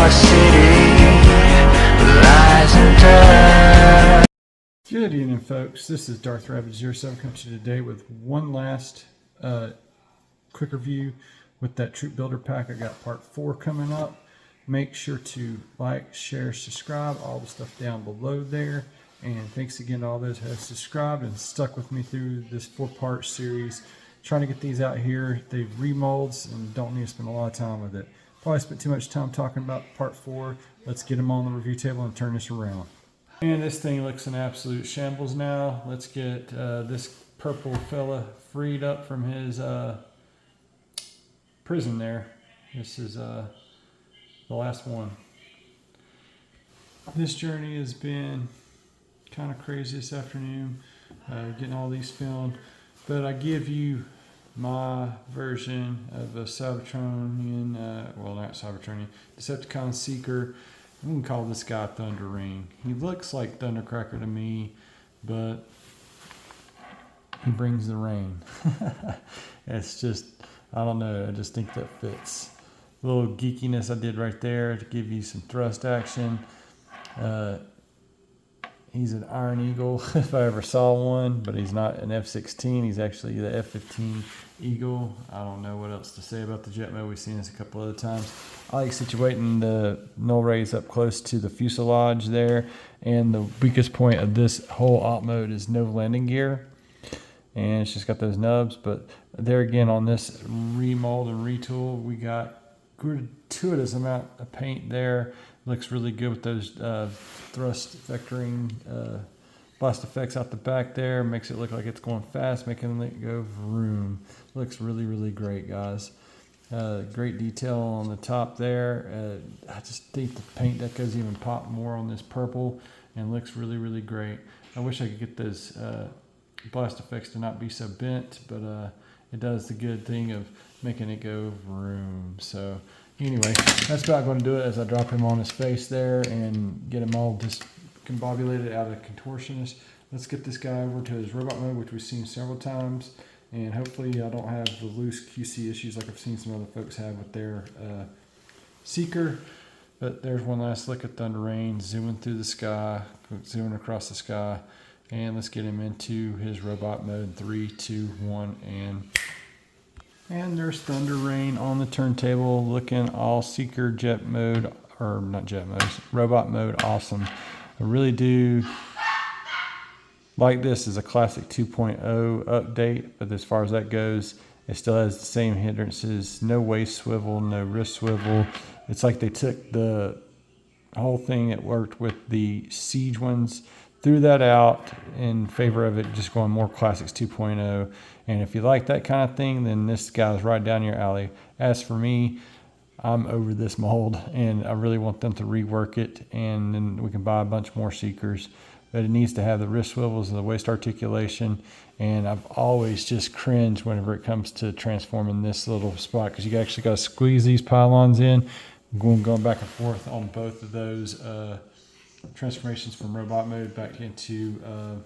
our city lies in dust. Good evening, folks. This is Darth Rabbit 07 coming to you today with one last quick review with that Troop Builder pack. I got part 4 coming up. Make sure to like, share, subscribe, all the stuff down below there. And thanks again to all those who have subscribed and stuck with me through this 4-part series. Trying to get these out here. They've remolds and don't need to spend a lot of time with it. Probably spent too much time talking about part 4. Let's get them on the review table and turn this around. And this thing looks an absolute shambles now. Let's get this purple fella freed up from his prison there. This is the last one. This journey has been kind of crazy this afternoon, getting all these filmed. But I give you my version of a Cybertronian, well not Cybertronian, Decepticon Seeker. We can call this guy Thunder Ring. He looks like Thundercracker to me, but he brings the rain. It's just, I don't know, I just think that fits. A little geekiness I did right there to give you some thrust action. He's an Iron Eagle, if I ever saw one, but he's not an F-16. He's actually the F-15 Eagle. I don't know what else to say about the jet mode. We've seen this a couple other times. I like situating the null rays up close to the fuselage there. And the weakest point of this whole op mode is no landing gear. And it's just got those nubs. But there again, on this remold and retool, we got gratuitous amount of paint there. Looks really good with those thrust vectoring blast effects out the back there. Makes it look like it's going fast, making it go vroom. Looks really, really great, guys. Great detail on the top there. I just think the paint deckos even pop more on this purple and looks really, really great. I wish I could get those blast effects to not be so bent, but it does the good thing of making it go vroom. So anyway, that's about going to do it as I drop him on his face there and get him all discombobulated out of contortionist. Let's get this guy over to his robot mode, which we've seen several times. And hopefully I don't have the loose QC issues like I've seen some other folks have with their Seeker. But there's one last look at Thunder Rain, zooming through the sky, zooming across the sky. And let's get him into his robot mode. 3, 2, 1, and there's Thunder Rain on the turntable, looking all Seeker jet mode, or not jet mode, robot mode awesome. I really do like this as a classic 2.0 update, but as far as that goes, it still has the same hindrances, no waist swivel, no wrist swivel. It's like they took the whole thing that worked with the Siege ones, threw that out in favor of it just going more Classics 2.0. And if you like that kind of thing, then this guy's right down your alley. As for me, I'm over this mold and I really want them to rework it, and then we can buy a bunch more Seekers. But it needs to have the wrist swivels and the waist articulation. And I've always just cringed whenever it comes to transforming this little spot, because you actually got to squeeze these pylons in, going back and forth on both of those transformations from robot mode back into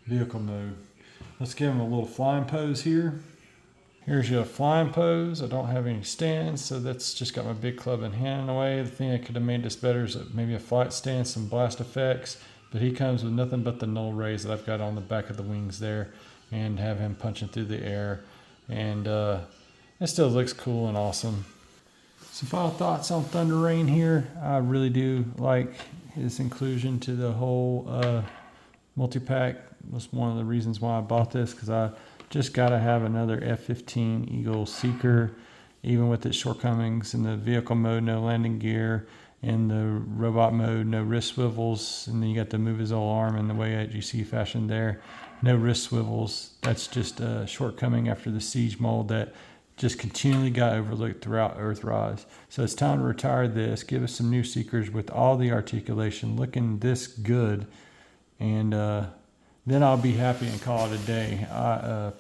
vehicle mode. Let's give him a little flying pose here. Here's your flying pose. I don't have any stands, so that's just got my big club in hand in a way. The thing that could have made this better is maybe a flight stand, some blast effects, but he comes with nothing but the null rays that I've got on the back of the wings there, and have him punching through the air. And it still looks cool and awesome. Some final thoughts on Thunder Rain here. I really do like his inclusion to the whole multi-pack. Was one of the reasons why I bought this, because I just got to have another F-15 Eagle Seeker, even with its shortcomings in the vehicle mode, no landing gear, in the robot mode, no wrist swivels, and then you got to move his whole arm in the way that you see fashioned there. No wrist swivels. That's just a shortcoming after the Siege mold that just continually got overlooked throughout Earthrise. So it's time to retire this, give us some new Seekers with all the articulation looking this good, and then I'll be happy and call it a day. I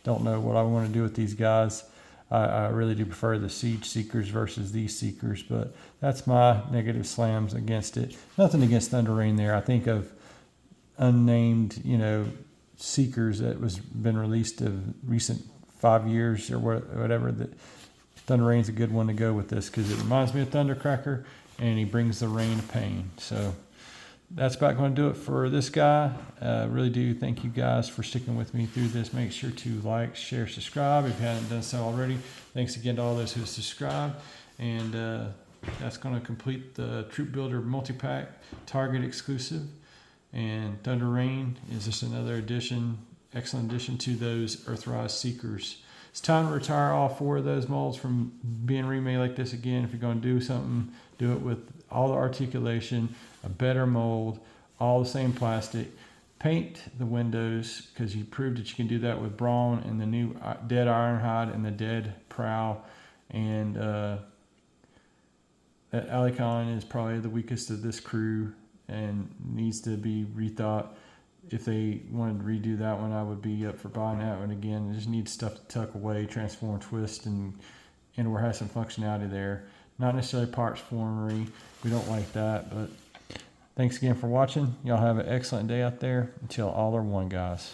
don't know what I want to do with these guys. I really do prefer the Siege Seekers versus these Seekers, but that's my negative slams against it. Nothing against Thunder Rain there. I think of unnamed, Seekers that was been released of recent 5 years or whatever, that Thunder Rain's a good one to go with this because it reminds me of Thundercracker, and he brings the rain of pain. So that's about going to do it for this guy. Really do thank you guys for sticking with me through this. Make sure to like, share, subscribe if you haven't done so already. Thanks again to all those who subscribed. And that's going to complete the Troop Builder multi-pack Target exclusive. And Thunder Rain is just another addition, excellent addition to those Earthrise Seekers. It's time to retire all 4 of those molds from being remade like this again. If you're going to do something, do it with all the articulation, a better mold, all the same plastic. Paint the windows because you proved that you can do that with Brawn and the new Dead Ironhide and the Dead Prowl. And that Alicon is probably the weakest of this crew and needs to be rethought. If they wanted to redo that one, I would be up for buying that one again. It just needs stuff to tuck away, transform, twist, and or have some functionality there. Not necessarily parts formery. We don't like that, but thanks again for watching. Y'all have an excellent day out there. Until all are one, guys.